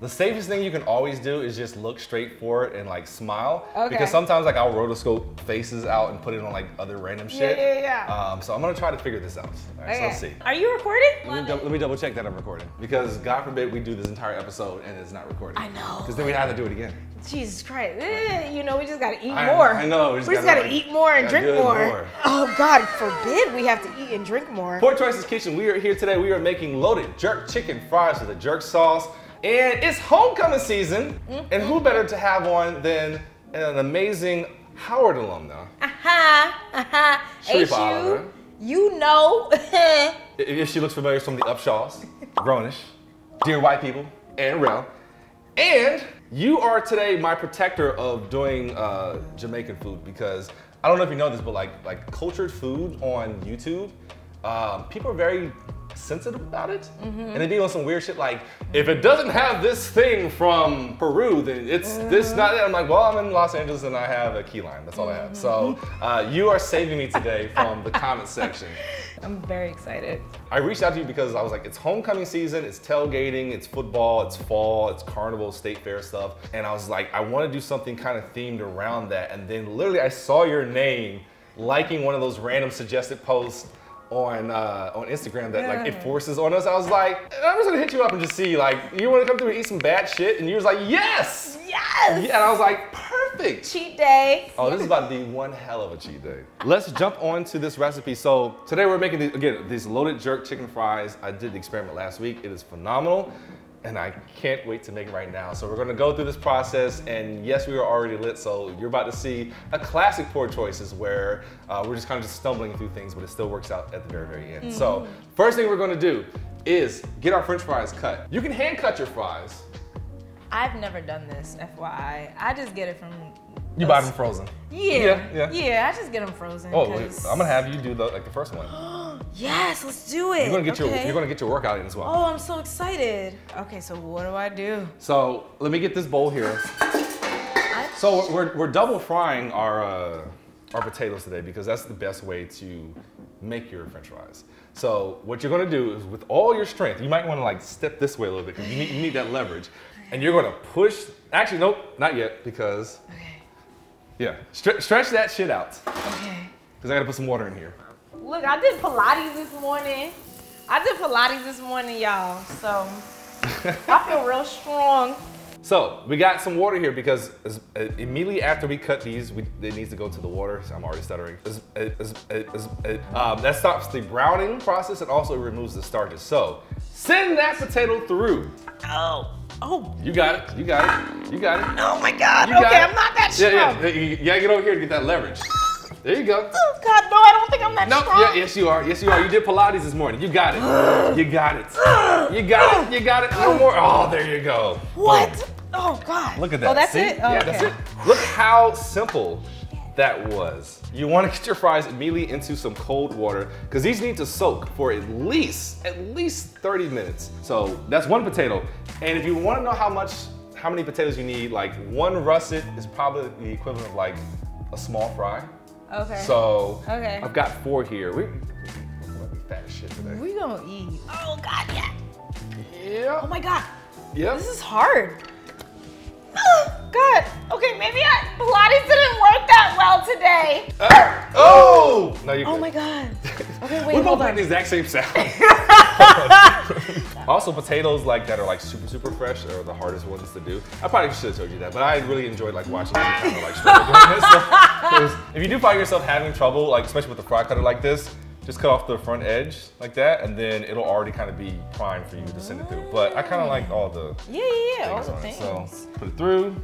The safest thing you can always do is just look straight forward and like smile. Okay. Because sometimes like I'll rotoscope faces out and put it on like other random shit. Yeah. So I'm gonna try to figure this out. All right, so let's see. Are you recording? Let me double check that I'm recording. Because God forbid we do this entire episode and it's not recorded. I know. Because then we have to do it again. Jesus Christ. You know, we just gotta eat more. I know. We just gotta eat more and drink more. Oh, God forbid we have to eat and drink more. Poor Choices Kitchen, we are here today. We are making loaded jerk chicken fries with a jerk sauce. And it's homecoming season, and who better to have on than an amazing Howard alumna? H.U., you know. If she looks familiar, some of the Upshaws, Grownish, Dear White People, and Rel. And you are today my protector of doing Jamaican food because I don't know if you know this, but like cultured food on YouTube, people are very sensitive about it, and they be on some weird shit like, if it doesn't have this thing from Peru, then it's this, not that. I'm like, well, I'm in Los Angeles and I have a key lime. That's all I have. So you are saving me today from the comment section. I'm very excited. I reached out to you because I was like, it's homecoming season, it's tailgating, it's football, it's fall, it's carnival, state fair stuff. And I was like, I want to do something kind of themed around that. And then literally I saw your name liking one of those random suggested posts on Instagram that like it forces on us. I was like, I'm just gonna hit you up and just see, like, you wanna come through and eat some bad shit? And you was like, yes! Yes! Yeah, and I was like, perfect! Cheat day. Oh, this is about to be one hell of a cheat day. Let's jump on to this recipe. So today we're making, these loaded jerk chicken fries. I did the experiment last week. It is phenomenal. And I can't wait to make it right now. So we're gonna go through this process, and yes, we are already lit, so you're about to see a classic Poor Choices where we're just kind of just stumbling through things, but it still works out at the very, very end. So first thing we're gonna do is get our French fries cut. You can hand cut your fries. I've never done this, FYI. I just get it from... You buy them frozen. Yeah, I just get them frozen. Oh, I'm gonna have you do the first one. Yes, let's do it. You're gonna get your workout in as well. Oh, I'm so excited. Okay, so what do I do? So let me get this bowl here. So we're double frying our potatoes today because that's the best way to make your French fries. So what you're gonna do is, with all your strength, you might wanna like step this way a little bit because you need that leverage. And you're gonna push, actually nope, not yet, because, yeah, stretch that shit out. Okay. Because I gotta put some water in here. Look, I did Pilates this morning. Y'all, so I feel real strong. So we got some water here because immediately after we cut these, it needs to go to the water. So I'm already stuttering. That stops the browning process and also removes the starches. So send that potato through. Oh. You got it. Oh my God. Okay, I'm not that strong. Yeah. You gotta get over here to get that leverage. There you go. Oh God, no, I don't think I'm that strong. Yeah, yes you are. You did Pilates this morning. You got it. You got it. No more. Oh, there you go. What? Boom. Oh God. Look at that. Oh, that's See? it? Oh, yeah, okay. that's it. Look how simple that was. You want to get your fries immediately into some cold water because these need to soak for at least 30 minutes. So that's one potato. And if you want to know how many potatoes you need, like one russet is probably the equivalent of like a small fry. Okay. So I've got 4 here. We're gonna be fat as shit today. We gonna eat. Oh God, yeah. Yeah. Oh my God. Yep. This is hard. Oh God. Okay, maybe Pilates didn't work that well today. Oh! No, you're good. Oh my God. Okay, wait, we both hold make on. the exact same sound. Also, potatoes that are like super fresh are the hardest ones to do. I probably should have told you that, but I really enjoyed like watching you kind of like struggle doing this. So, if you do find yourself having trouble, like especially with a fry cutter like this, just cut off the front edge like that, and then it'll already kind of be primed for you to send it through. But I kind of like all the all the things. So put it through.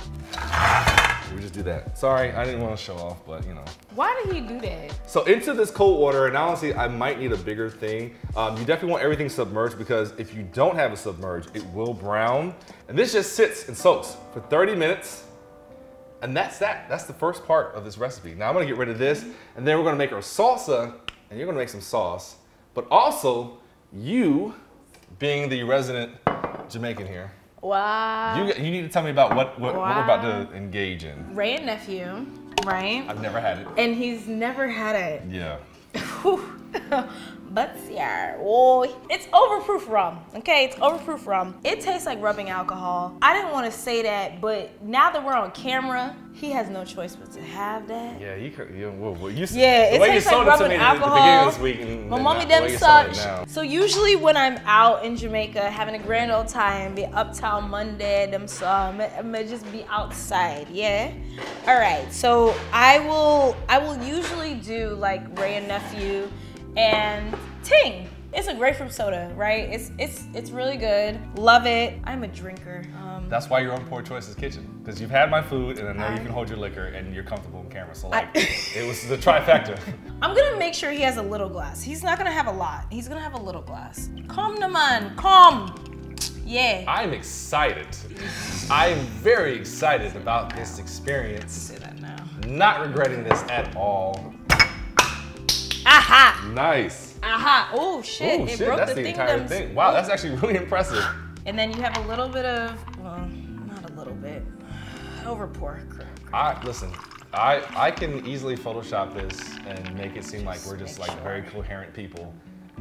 We just do that. Sorry, I didn't want to show off, but you know. Why did he do that? So into this cold water, and honestly, I might need a bigger thing. You definitely want everything submerged because if you don't have it submerged, it will brown. And this just sits and soaks for 30 minutes. And that's that. That's the first part of this recipe. Now I'm gonna get rid of this, and then we're gonna make our salsa, and you're gonna make some sauce. But also, you, being the resident Jamaican here, wow. You need to tell me about what we're about to engage in. Ray and nephew, right? I've never had it. And he's never had it. Yeah. Butsier. Oh, it's overproof rum. Okay, it's overproof rum. It tastes like rubbing alcohol. I didn't want to say that, but now that we're on camera, he has no choice but to have that. Yeah, you it tastes like rubbing alcohol. This week and my mommy them such. So usually when I'm out in Jamaica having a grand old time, be uptown Monday, them some, I'ma just be outside, yeah. All right, so I will usually do like Ray and Nephew and Ting. It's a grapefruit soda, right? It's really good. Love it. I'm a drinker. That's why you're on Poor Choices Kitchen, because you've had my food and I know you can hold your liquor and you're comfortable on camera. So like, it was the trifecta. I'm gonna make sure he has a little glass. He's not gonna have a lot. He's gonna have a little glass. Come, man, come. Yeah. I'm excited. I am very excited about this experience. Say that now. Not regretting this at all. Aha! Nice. Aha! Oh shit! Oh it shit! broke That's the entire thing. Wow, that's actually really impressive. And then you have a little bit of, well, not a little bit, over pour. Listen, I can easily Photoshop this and make it seem like we're just like very coherent people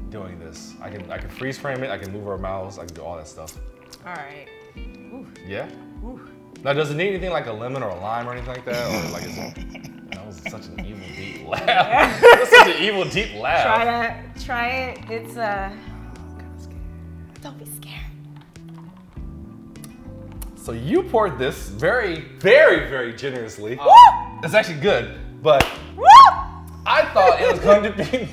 doing this. I can freeze frame it. I can move our mouths. I can do all that stuff. All right. Ooh. Yeah. Ooh. Now, does it need anything like a lemon or a lime or anything like that, or like that was such an evil deep laugh. That was such an evil deep laugh. Try that. Try it. It's I'm kind of scared. Don't be scared. So you poured this very, very, very generously. It's actually good, but I thought it was going to be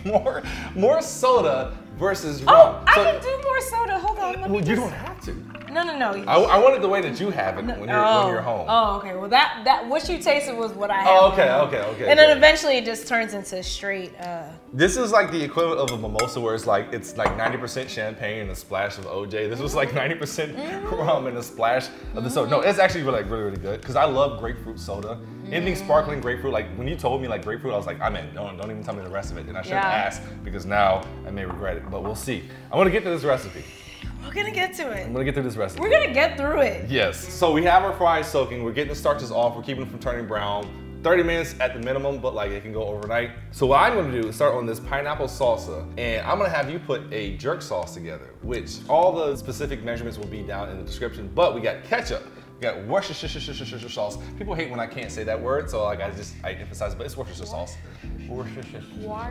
more soda versus rum. Oh, I can do more soda. Hold on. Well, you don't have to. No. I wanted the way that you have it when you're home. Oh, okay. Well, that what you tasted was what I had. Oh, okay. And then eventually it just turns into straight. This is like the equivalent of a mimosa, where it's like 90% champagne and a splash of OJ. This was like 90% rum and a splash of the soda. No, it's actually really good because I love grapefruit soda. Anything sparkling grapefruit. Like when you told me like grapefruit, I was like, I'm in. Don't even tell me the rest of it. And I shouldn't ask because now I may regret it. But we'll see. I want to get to this recipe. We're gonna get to it. I'm gonna get through this recipe. We're gonna get through it. Yes. So we have our fries soaking. We're getting the starches off. We're keeping them from turning brown. 30 minutes at the minimum, but like it can go overnight. So what I'm gonna do is start on this pineapple salsa, and I'm gonna have you put a jerk sauce together, which all the specific measurements will be down in the description. But we got ketchup. We got Worcestershire sauce. People hate when I can't say that word, so like I emphasize it, but it's Worcestershire sauce. Worcestershire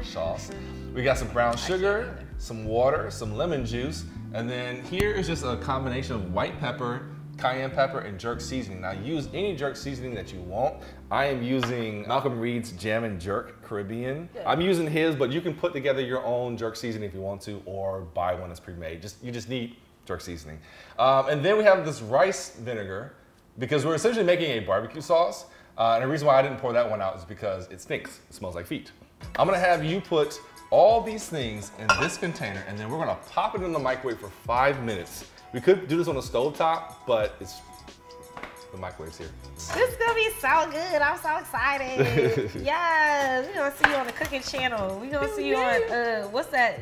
sauce. We got some brown sugar, some water, some lemon juice, and then here is just a combination of white pepper, cayenne pepper, and jerk seasoning. Now use any jerk seasoning that you want. I am using Malcolm Reed's Jammin Jerk Caribbean. I'm using his, but you can put together your own jerk seasoning if you want to, or buy one that's pre-made. You just need jerk seasoning. And then we have this rice vinegar, because we're essentially making a barbecue sauce. And the reason why I didn't pour that one out is because it stinks. It smells like feet. I'm gonna have you put all these things in this container, and then we're gonna pop it in the microwave for 5 minutes. We could do this on a stovetop, but the microwave's here. This is gonna be so good. I'm so excited. Yes, we're gonna see you on the cooking channel. We're gonna see you on what's that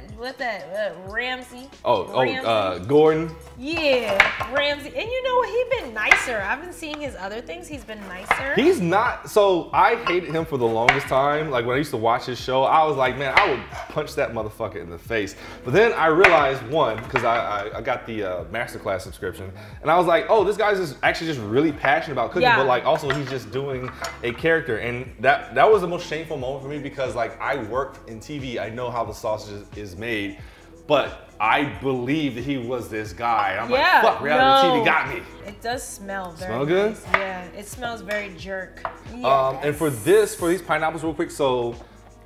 Ramsey? Gordon. Yeah, Ramsey. And you know what? He's been nicer. I've been seeing his other things. He's been nicer. He's not. So I hated him for the longest time. Like when I used to watch his show, I was like, man, I would punch that motherfucker in the face. But then I realized, one, because I got the masterclass subscription, and I was like, oh, this guy's actually just really passionate about cooking, but like also he's just doing a character, and that was the most shameful moment for me, because like I worked in TV, I know how the sausage is made, but I believed that he was this guy. I'm like, fuck, reality TV got me. It does smell very Smell good? nice. Yeah, it smells very jerk. And for these pineapples real quick, so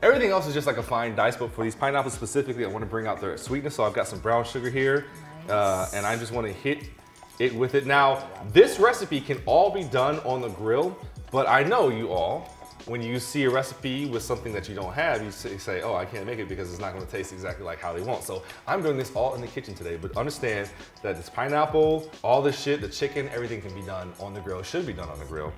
everything else is just like a fine dice, but for these pineapples specifically, I want to bring out their sweetness, so I've got some brown sugar here, and I just want to hit it with it. Now, this recipe can all be done on the grill, but I know you all, when you see a recipe with something that you don't have, you say, oh, I can't make it because it's not gonna taste exactly like how they want. So I'm doing this all in the kitchen today, but understand that this pineapple, all this shit, the chicken, everything can be done on the grill. It should be done on the grill,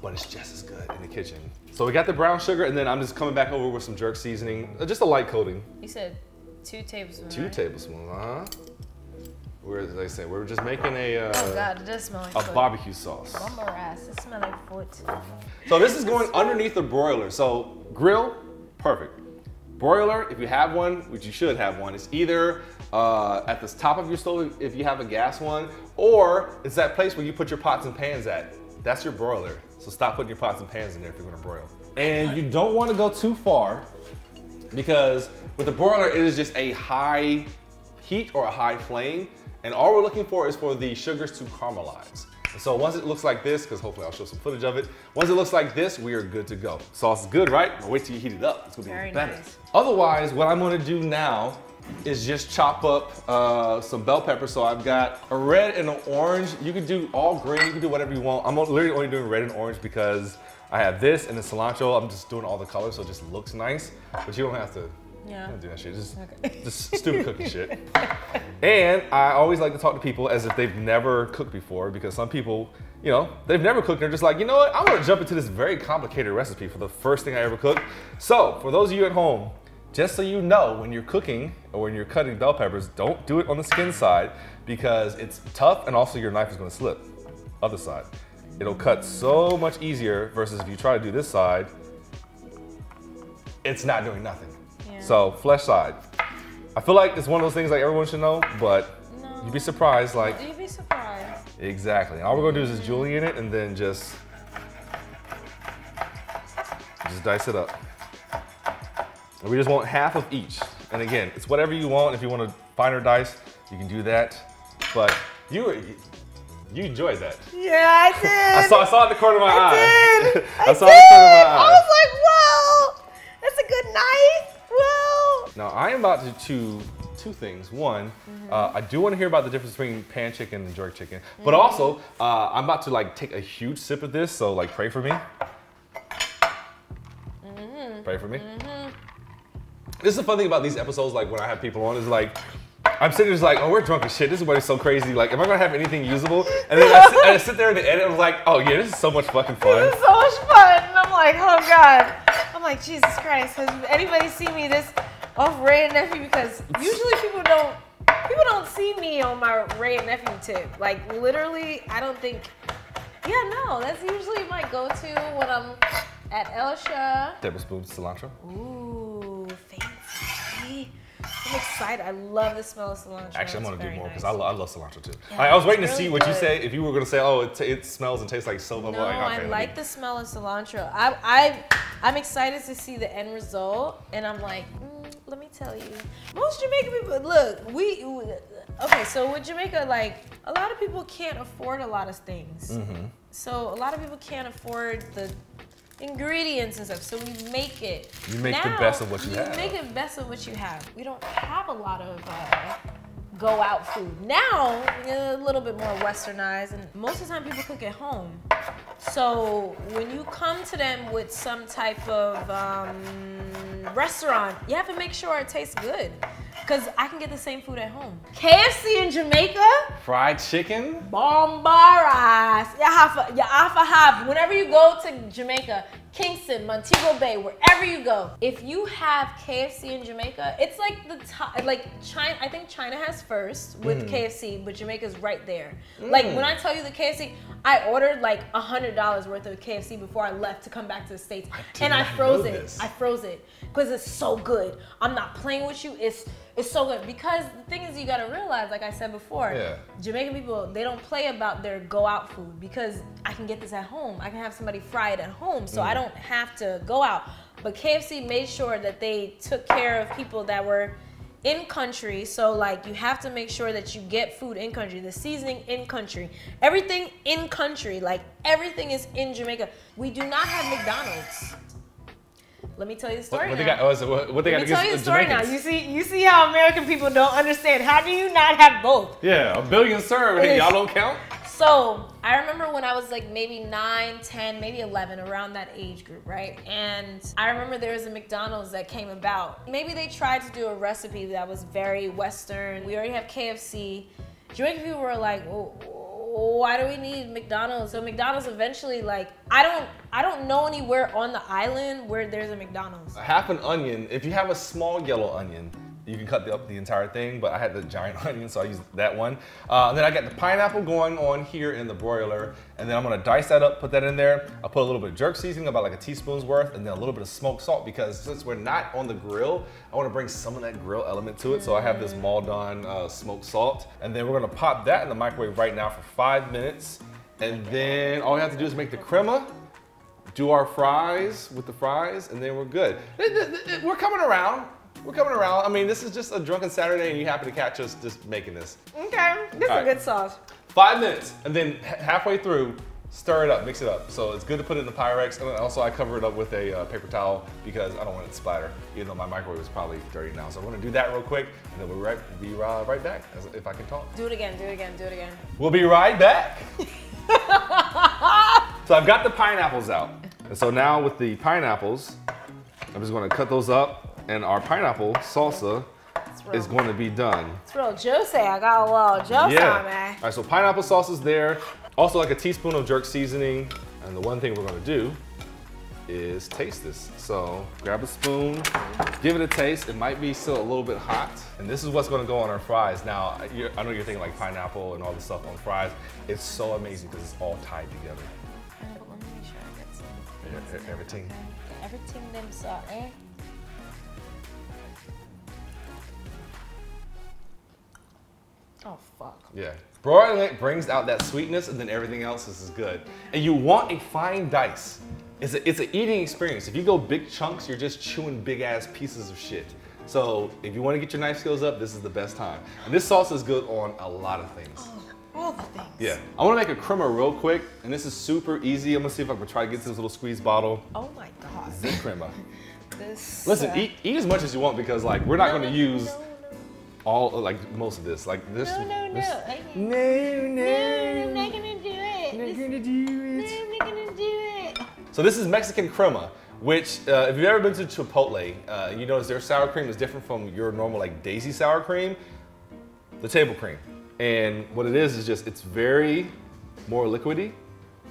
but it's just as good in the kitchen. So we got the brown sugar, and then I'm just coming back over with some jerk seasoning, just a light coating. You said 2 tablespoons, 2 tablespoons, As I say, we're just making oh God, it does smell like a foot. barbecue sauce. One more ass, it smells like foot. So this is going underneath the broiler. So grill, perfect. broiler, if you have one, which you should have one, it's either at the top of your stove if you have a gas one, or it's that place where you put your pots and pans at. That's your broiler. So stop putting your pots and pans in there if you're gonna broil. And you don't wanna go too far because with the broiler, it is just a high heat or a high flame. And all we're looking for is for the sugars to caramelize. And so once it looks like this, because hopefully I'll show some footage of it, once it looks like this, we are good to go. Sauce is good, right? Well, wait till you heat it up. It's gonna be Very better. nice. Otherwise, what I'm gonna do now is just chop up some bell peppers. So I've got a red and an orange. You can do all green, you can do whatever you want. I'm literally only doing red and orange because I have this and the cilantro. I'm just doing all the colors so it just looks nice, but you don't have to. Yeah. Don't do that shit. Just stupid cooking shit. And I always like to talk to people as if they've never cooked before, because some people, you know, they've never cooked. They're just like, you know what? I'm gonna jump into this very complicated recipe for the first thing I ever cooked. So for those of you at home, just so you know, when you're cooking or when you're cutting bell peppers, don't do it on the skin side because it's tough and also your knife is gonna slip. Other side. It'll cut so much easier versus if you try to do this side, it's not doing nothing. So flesh side. I feel like it's one of those things like everyone should know, but you'd be surprised. Like You'd be surprised. Exactly. And all we're gonna do is just julienne it and then just dice it up. And we just want half of each. And again, it's whatever you want. If you want a finer dice, you can do that. But you enjoyed that. Yeah, I did. I saw it in the corner of my eye. Did. I saw it in the corner of my eye. I was like, whoa, that's a good knife. Whoa. Now I am about to do two things. One, I do want to hear about the difference between pan chicken and jerk chicken, but also I'm about to like take a huge sip of this. So like pray for me. Pray for me. This is the fun thing about these episodes. Like when I have people on, is like I'm sitting there just like, oh, we're drunk as shit. This is what is so crazy. Like, am I gonna have anything usable? And then I sit there in the edit. I'm like, oh yeah, this is so much fucking fun. This is so much fun. And I'm like, oh God. I'm like, Jesus Christ, has anybody seen me this off Ray and Nephew? Because usually people don't see me on my Ray and Nephew tip. Like literally, I don't think, yeah, no, that's usually my go-to when I'm at Elsha. Tablespoon cilantro. Ooh, fancy. I'm excited. I love the smell of cilantro. Actually, I'm gonna do more because I love cilantro too. Yeah, I was waiting to really see what you good. say. If you were gonna say, oh, it smells and tastes like soap. No, like, I okay, like the smell of cilantro. I'm excited to see the end result, and I'm like, let me tell you, most Jamaican people, look, okay, so with Jamaica, like, a lot of people can't afford a lot of things. So a lot of people can't afford the ingredients and stuff, so we make it. You make the best of what you have. You make the best of what you have. We don't have a lot of go out food. Now, a little bit more westernized, and most of the time people cook at home. So when you come to them with some type of restaurant, you have to make sure it tastes good. Because I can get the same food at home. KFC in Jamaica. Fried chicken. Bombaras. You have to have, whenever you go to Jamaica, Kingston, Montego Bay, wherever you go, if you have KFC in Jamaica, it's like the top, like China, I think China has first with KFC, but Jamaica's right there. Like when I tell you the KFC, I ordered like $100 worth of KFC before I left to come back to the States. And I froze it. I froze it because it's so good. I'm not playing with you. It's so good because the thing is, you gotta realize, like I said before, Jamaican people, they don't play about their go out food because I can get this at home. I can have somebody fry it at home, so I don't have to go out. But KFC made sure that they took care of people that were in country. So like you have to make sure that you get food in country, the seasoning in country, everything in country, like everything is in Jamaica. We do not have McDonald's. Let me tell you the story What now. they got against Let me tell you the story now. Jamaicans? You see how American people don't understand. How do you not have both? Yeah, a billion served. Hey, y'all don't count? So I remember when I was like maybe 9, 10, maybe 11, around that age group, right? And I remember there was a McDonald's that came about. Maybe they tried to do a recipe that was very Western. We already have KFC. Jamaican people were like, why do we need McDonald's? So McDonald's eventually, like, I don't know anywhere on the island where there's a McDonald's. Half an onion, if you have a small yellow onion, you can cut up the entire thing, but I had the giant onion, so I used that one. And then I got the pineapple going on here in the broiler, and then I'm gonna dice that up, put that in there. I'll put a little bit of jerk seasoning, about like a teaspoon's worth, and then a little bit of smoked salt, because since we're not on the grill, I wanna bring some of that grill element to it. So I have this Malcom smoked salt, and then we're gonna pop that in the microwave right now for 5 minutes. And then all we have to do is make the crema, do our fries with the fries, and then we're good. We're coming around. We're coming around. I mean, this is just a drunken Saturday and you happen to catch us just making this. Okay, this is a good sauce. 5 minutes, and then halfway through, stir it up, mix it up. So it's good to put it in the Pyrex, and also I cover it up with a paper towel because I don't want it to splatter, even though my microwave is probably dirty now. So I'm gonna do that real quick, and then we'll be right back, if I can talk. Do it again, do it again, do it again. We'll be right back. So I've got the pineapples out. And so now with the pineapples, I'm just gonna cut those up, and our pineapple salsa is going to be done. It's real juicy. I got a little juice on me. All right, so pineapple sauce is there. Also like a teaspoon of jerk seasoning. And the one thing we're gonna do is taste this. So grab a spoon, give it a taste. It might be still a little bit hot. And this is what's gonna go on our fries. Now, I know you're thinking like pineapple and all this stuff on fries. It's so amazing because it's all tied together. But let me make sure I get some. Everything. Everything them sauce, eh? Oh, fuck. Yeah. Broiling it brings out that sweetness, and then everything else is good. And you want a fine dice. It's an eating experience. If you go big chunks, you're just chewing big ass pieces of shit. So if you want to get your knife skills up, this is the best time. And this sauce is good on a lot of things. Oh, all the things. Yeah. I want to make a crema real quick, and this is super easy. I'm gonna see if I can try to get to this little squeeze bottle. Oh my God. This is crema. This. Listen, eat as much as you want, because like we're not gonna use all, like most of this, like this. No. No, I'm not gonna do it. Not gonna do it. I'm not gonna do it. So this is Mexican crema, which if you've ever been to Chipotle, you notice their sour cream is different from your normal like Daisy sour cream, the table cream. And what it is just, it's very more liquidy,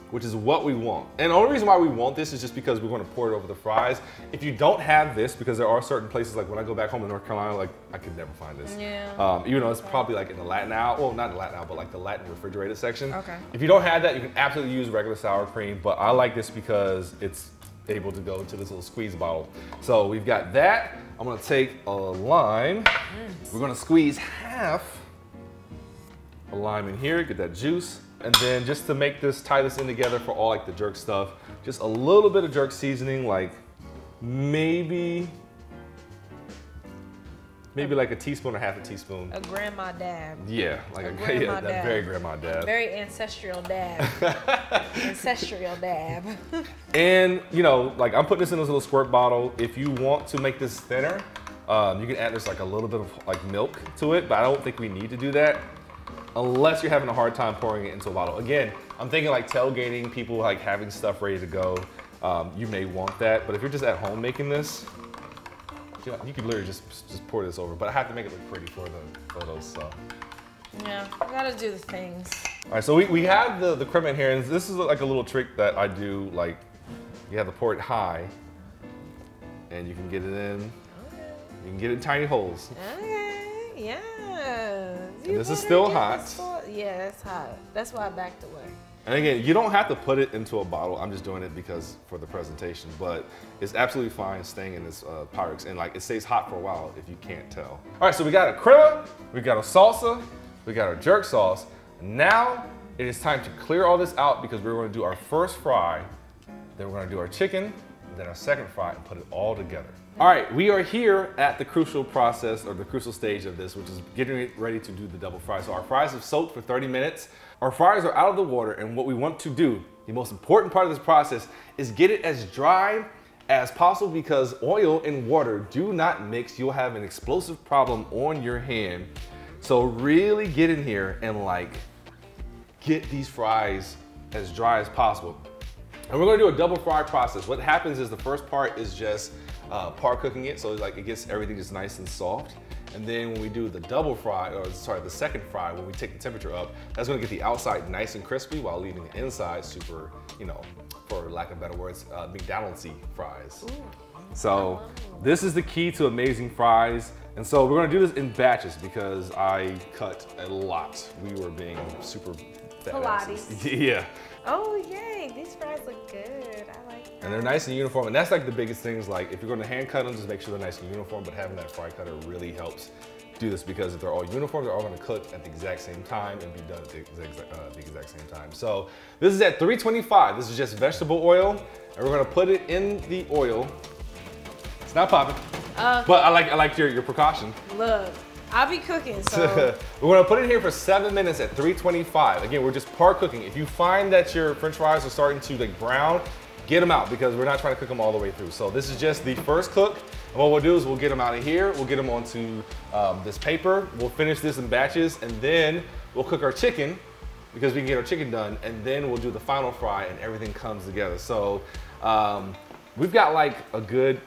which is what we want. And the only reason why we want this is just because we're gonna pour it over the fries. If you don't have this, because there are certain places, like when I go back home in North Carolina, like I could never find this. Yeah. Even though it's probably like in the Latin aisle, well, not in the Latin aisle, but like the Latin refrigerated section. Okay. If you don't have that, you can absolutely use regular sour cream, but I like this because it's able to go into this little squeeze bottle. So we've got that. I'm gonna take a lime. We're gonna squeeze half a lime in here, get that juice. And then just to make this, tie this in together for all like the jerk stuff, just a little bit of jerk seasoning, like maybe like a teaspoon or half a teaspoon. A grandma dab. Yeah, like a grandma dab. very grandma dab. Very ancestral dab. Ancestral dab. And you know, like I'm putting this in this little squirt bottle. If you want to make this thinner, you can add just like a little bit of like milk to it, but I don't think we need to do that unless you're having a hard time pouring it into a bottle. Again, I'm thinking like tailgating, people like having stuff ready to go. You may want that, but if you're just at home making this, you could literally just pour this over. But I have to make it look pretty for the photos, so. Yeah, I gotta do the things. All right, so we have the crema in here, and this is like a little trick that I do. Like, you have to pour it high, and you can get it in. You can get it in tiny holes. Okay, yeah. And this is still hot. Yeah, it's hot. That's why I backed away. And again, you don't have to put it into a bottle. I'm just doing it because for the presentation, but it's absolutely fine staying in this Pyrex, and like it stays hot for a while if you can't tell. All right, so we got a crema, we got a salsa, we got our jerk sauce. Now it is time to clear all this out because we're going to do our first fry, then we're going to do our chicken, and then our second fry, and put it all together. All right, we are here at the crucial process, or the crucial stage of this, which is getting it ready to do the double fry. So our fries have soaked for 30 minutes. Our fries are out of the water, and what we want to do, the most important part of this process, is get it as dry as possible, because oil and water do not mix. You'll have an explosive problem on your hand. So really get in here and like get these fries as dry as possible. And we're gonna do a double fry process. What happens is the first part is just par cooking it, so like it gets everything just nice and soft. And then when we do the double fry, or sorry, the second fry, when we take the temperature up, that's gonna get the outside nice and crispy while leaving the inside super, you know, for lack of better words, McDonald's-y fries. Ooh. So this is the key to amazing fries. And so we're gonna do this in batches because I cut a lot. We were being super fat asses. Yeah. Oh, yay, these fries look good. I like that. And they're nice and uniform. And that's like the biggest thing is like, if you're gonna hand cut them, just make sure they're nice and uniform, but having that fry cutter really helps do this because if they're all uniform, they're all gonna cook at the exact same time and be done at the exact same time. So this is at 325. This is just vegetable oil, and we're gonna put it in the oil. It's not popping, but I like your precaution. Look, I'll be cooking, so. We're gonna put it here for 7 minutes at 325. Again, we're just par cooking. If you find that your French fries are starting to like brown, get them out because we're not trying to cook them all the way through. So this is just the first cook. And what we'll do is we'll get them out of here. We'll get them onto this paper. We'll finish this in batches and then we'll cook our chicken because we can get our chicken done. And then we'll do the final fry and everything comes together. So we've got like a good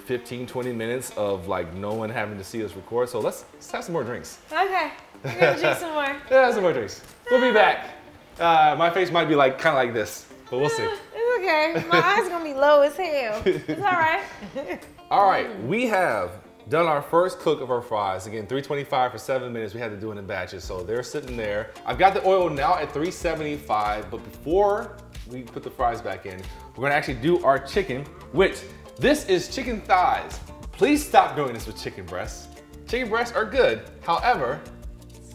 15, 20 minutes of like no one having to see us record. So let's have some more drinks. Okay, we're gonna drink some more. Yeah, some more drinks. We'll be back. My face might be like kind of like this, but we'll see. It's okay. My eyes gonna be low as hell. It's all right. All right, we have done our first cook of our fries. Again, 325 for 7 minutes. We had to do it in batches, so they're sitting there. I've got the oil now at 375, but before we put the fries back in, we're gonna actually do our chicken, which this is chicken thighs. Please stop doing this with chicken breasts. Chicken breasts are good, however,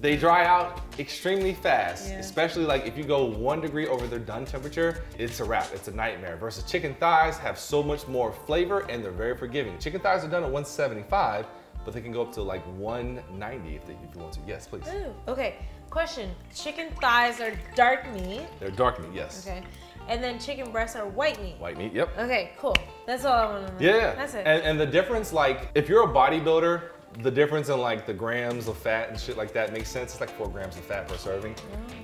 they dry out extremely fast, especially like if you go 1 degree over their done temperature, it's a wrap, it's a nightmare. Versus chicken thighs have so much more flavor and they're very forgiving. Chicken thighs are done at 175, but they can go up to like 190 if you want to. Yes, please. Ooh, okay, question. Chicken thighs are dark meat. They're dark meat, yes. Okay. And then chicken breasts are white meat. White meat, yep. Okay, cool. That's all I want to know. Yeah, that's it. And the difference, like, if you're a bodybuilder, the difference in like the grams of fat and shit like that makes sense. It's like 4 grams of fat per serving.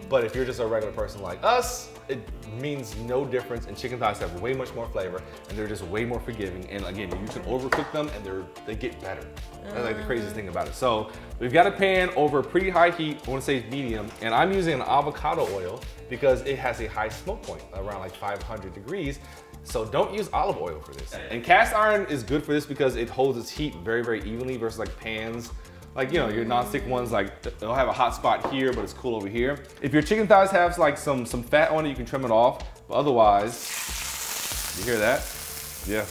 But if you're just a regular person like us, it means no difference. And chicken thighs have way much more flavor and they're just way more forgiving. And again, you can overcook them and they get better. That's like the craziest thing about it. So we've got a pan over pretty high heat. I want to say medium. And I'm using an avocado oil because it has a high smoke point around like 500 degrees. So don't use olive oil for this. And cast iron is good for this because it holds its heat very, very evenly versus like pans. Like, you know, your non-stick ones, like they'll have a hot spot here, but it's cool over here. If your chicken thighs have like some fat on it, you can trim it off. But otherwise, you hear that? Yeah.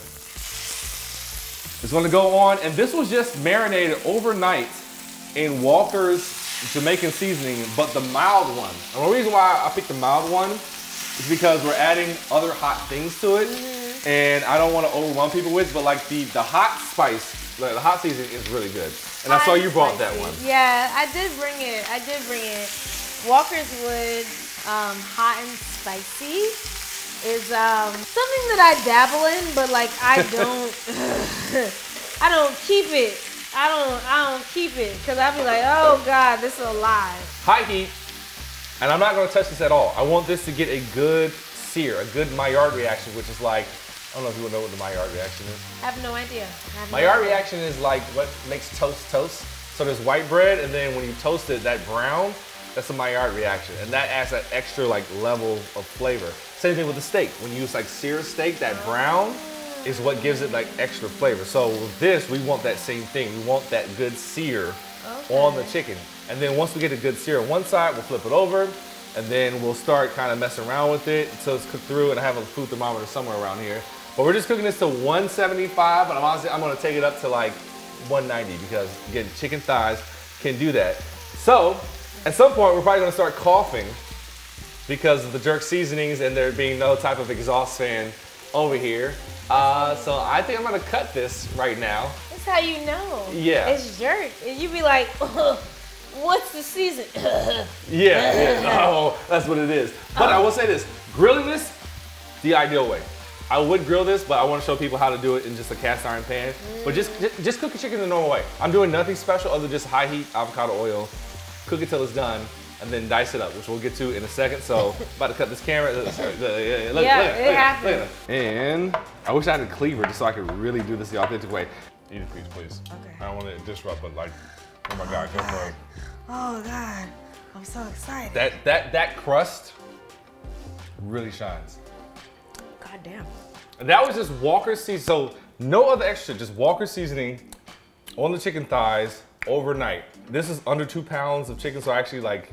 It's gonna go on, and this was just marinated overnight in Walker's Jamaican seasoning, but the mild one. And the reason why I picked the mild one is because we're adding other hot things to it, and I don't want to overwhelm people with, but like the hot spice, like the hot seasoning is really good. And I saw you brought that one. Yeah, I did bring it. Walker's Wood hot and spicy is something that I dabble in, but like I don't, I don't keep it. I don't keep it because I'll be like, oh God, this is a lie. High heat. And I'm not gonna touch this at all. I want this to get a good sear, a good Maillard reaction, which is like, I don't know if you know what the Maillard reaction is. I have no idea. Maillard reaction is like what makes toast. So there's white bread, and then when you toast it, that brown, that's a Maillard reaction. And that adds that extra like level of flavor. Same thing with the steak. When you use like sear steak, that brown is what gives it like extra flavor. So with this, we want that same thing. We want that good sear on the chicken. And then once we get a good sear on one side, we'll flip it over, and then we'll start kind of messing around with it until it's cooked through, and I have a food thermometer somewhere around here. But we're just cooking this to 175, but I'm gonna take it up to like 190 because again, chicken thighs can do that. So at some point, we're probably gonna start coughing because of the jerk seasonings and there being no type of exhaust fan over here. So I think I'm gonna cut this right now. That's how you know. Yeah. It's jerk. And you be like, what's the season? Yeah. Oh, that's what it is. But I will say this, grilling this, the ideal way. I would grill this, but I want to show people how to do it in just a cast iron pan. But just cook your chicken the normal way. I'm doing nothing special other than just high heat avocado oil. Cook it till it's done, and then dice it up, which we'll get to in a second. So, about to cut this camera. Look, it happens. And I wish I had a cleaver just so I could really do this the authentic way. Eat it, please. Okay. I don't want to disrupt, but like, oh my God, go for it. Oh God, I'm so excited. That crust really shines. God damn. And that was just Walker's seasoning. So no other extra, just Walker's seasoning on the chicken thighs overnight. This is under 2 pounds of chicken, so I actually like,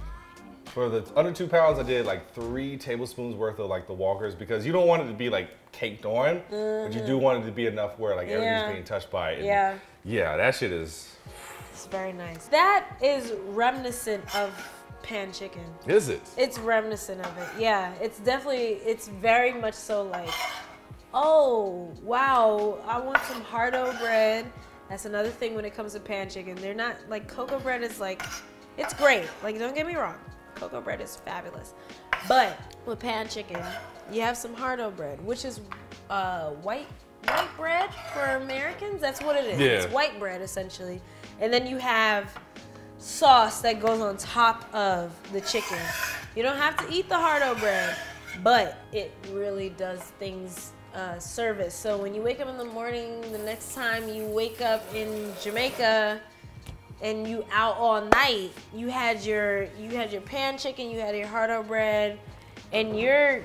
for the under 2 pounds, I did like 3 tablespoons worth of like the Walkers, because you don't want it to be like caked on, but you do want it to be enough where like everything's being touched by it. And yeah, that shit is. It's very nice. That is reminiscent of pan chicken. Is it? It's reminiscent of it. Yeah, it's definitely, it's very much so like, oh, wow, I want some hardo bread. That's another thing when it comes to pan chicken. They're not, like, cocoa bread is like, it's great. Like, don't get me wrong. Cocoa bread is fabulous. But with pan chicken, you have some hardo bread, which is white bread for Americans. That's what it is. Yeah. It's white bread, essentially. And then you have sauce that goes on top of the chicken. You don't have to eat the hardo bread, but it really does things service. So when you wake up in the morning, the next time you wake up in Jamaica and you out all night, you had your pan chicken, you had your hardo bread, and you're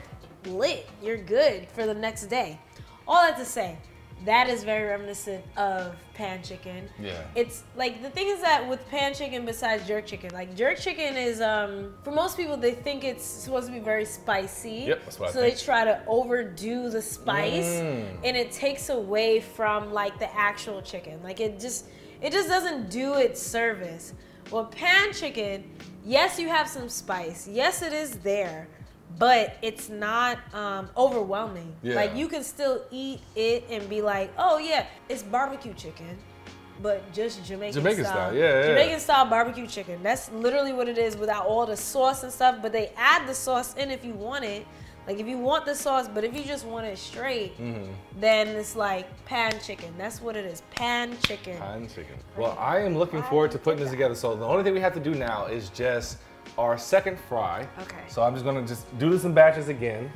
lit. You're good for the next day. All that to say, that is very reminiscent of pan chicken. Yeah. It's like, the thing is that with pan chicken, besides jerk chicken, like jerk chicken is, for most people, they think it's supposed to be very spicy. Yep, that's what I think. So they try to overdo the spice, and it takes away from like the actual chicken. Like it just doesn't do its service. Well, pan chicken, yes, you have some spice. Yes, it is there. But it's not overwhelming. Yeah. Like you can still eat it and be like, oh yeah, it's barbecue chicken, but just Jamaican style. Yeah. Jamaican style barbecue chicken. That's literally what it is without all the sauce and stuff. But they add the sauce in if you want it. Like if you want the sauce, but if you just want it straight, then it's like pan chicken. That's what it is, pan chicken. Pan chicken. Well, I am looking forward to putting this together. So the only thing we have to do now is just our second fry. Okay. So I'm just gonna do this in batches again.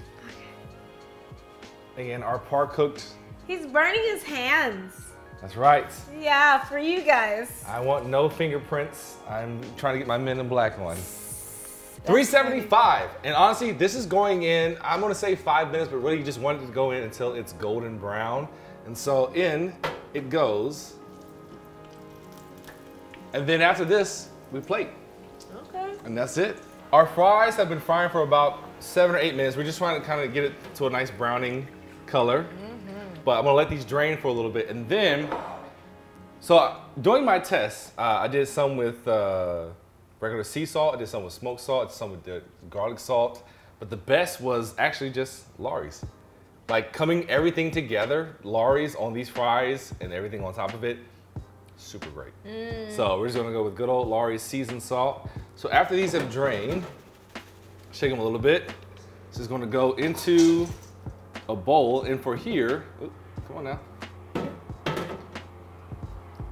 Okay. Again, our par cooked. He's burning his hands. That's right. Yeah, for you guys. I want no fingerprints. I'm trying to get my Men in Black on. 375. And honestly, this is going in, I'm gonna say 5 minutes, but really you just want it to go in until it's golden brown. And so in it goes. And then after this, we plate. Okay. And that's it. Our fries have been frying for about 7 or 8 minutes. We're just trying to kind of get it to a nice browning color. But I'm gonna let these drain for a little bit. And then, so during my tests, I did some with regular sea salt, I did some with smoked salt, I did some with the garlic salt. But the best was actually just Lawry's. Like coming everything together, Lawry's on these fries and everything on top of it, super great. So we're just gonna go with good old Lawry's seasoned salt. So after these have drained, shake them a little bit. This is gonna go into a bowl, and for here, oops, come on now.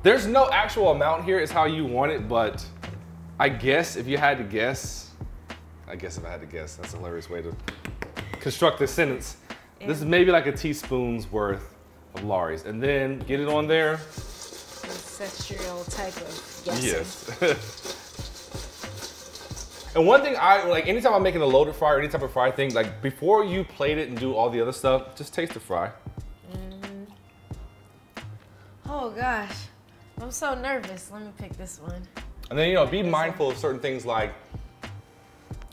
There's no actual amount here, it's how you want it, but I guess if you had to guess, that's a hilarious way to construct this sentence. This is maybe like a teaspoon's worth of Lawry's, and then get it on there. Ancestral type of guessing. Yes. And one thing anytime I'm making a loaded fry or any type of fry thing, like before you plate it and do all the other stuff, just taste the fry. Oh gosh, I'm so nervous. Let me pick this one. And then, be mindful of certain things like,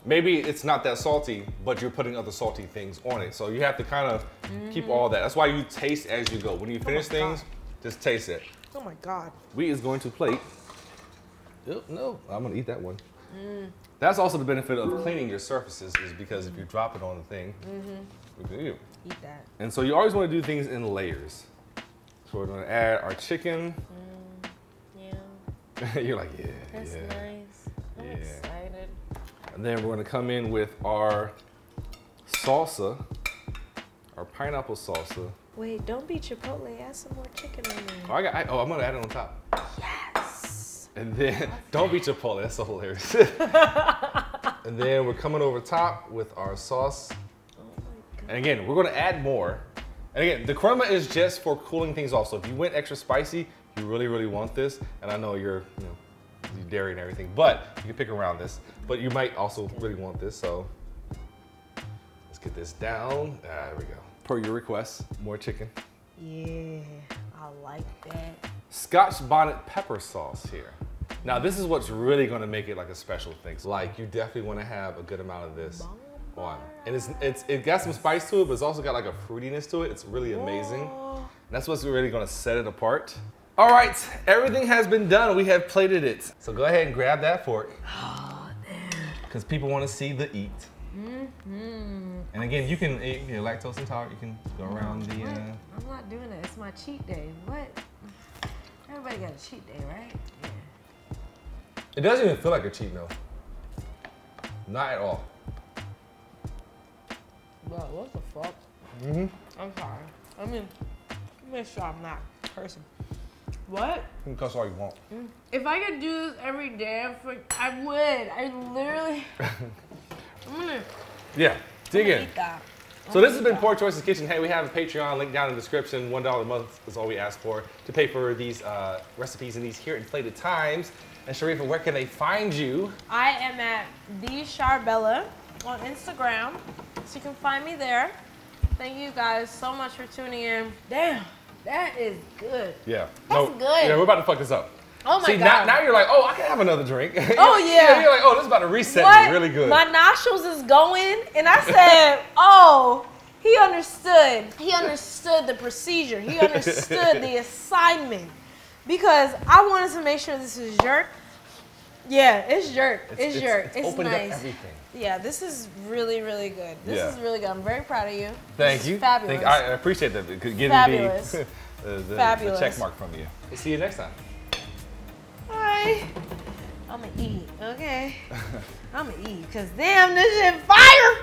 maybe it's not that salty, but you're putting other salty things on it. So you have to kind of keep all that. That's why you taste as you go. When you finish things, just taste it. Oh my God. We is going to plate. No, I'm gonna eat that one. That's also the benefit of cleaning your surfaces, is because if you drop it on the thing, we can eat that. And so you always want to do things in layers. So we're gonna add our chicken. Yeah. You're like, yeah. That's nice. I'm excited. And then we're gonna come in with our salsa, our pineapple salsa. Wait, don't be chipotle. Add some more chicken in there. I'm gonna add it on top. Yes. And then, don't be chipotle, that's so hilarious. And then we're coming over top with our sauce. Oh my God. And again, we're gonna add more. And again, the crema is just for cooling things off. So if you went extra spicy, you really, really want this. And I know you're dairy and everything, but you can pick around this. But you might also really want this, so let's get this down. There we go. Per your request, more chicken. Yeah, I like that. Scotch Bonnet pepper sauce here. Now this is what's really gonna make it like a special thing. Like you definitely wanna have a good amount of this on. And it got some spice to it, but it's also got like a fruitiness to it. It's really amazing. And that's what's really gonna set it apart. All right, everything has been done. We have plated it. So go ahead and grab that fork. Oh, damn. Because people wanna see the eat. And again, you can, if you're lactose intolerant, you can go around the... I'm not doing it, it's my cheat day. What? Everybody got a cheat day, right? Yeah. It doesn't even feel like a cheat meal. Not at all. Bro, what the fuck? I'm sorry. I mean, make sure I'm not cursing. What? You can cuss all you want. If I could do this every day, I would. I literally... I'm gonna... Yeah, dig in. Eat that. So this has been Poor Choices Kitchen. Hey, we have a Patreon link down in the description. $1 a month is all we ask for to pay for these recipes in these here inflated times. And Sharifa, where can they find you? I am at TheSharbella on Instagram, so you can find me there. Thank you guys so much for tuning in. Damn, that is good. Yeah. That's good. Yeah, we're about to fuck this up. Oh my See, God. now you're like, oh, I can have another drink. Oh yeah. You're like, oh, this is about to reset me really good. My nostrils is going, and I said, oh, he understood. He understood the procedure. He understood the assignment. Because I wanted to make sure this is jerk. Yeah, it's jerk. It's jerk. It's opened nice. up everything. Yeah, this is really, really good. This is really good. I'm very proud of you. Thank you. Fabulous. I appreciate that. Getting Fabulous. the check mark from you. We'll see you next time. Bye. I'm gonna eat, okay? I'm gonna eat, because damn, this shit fire!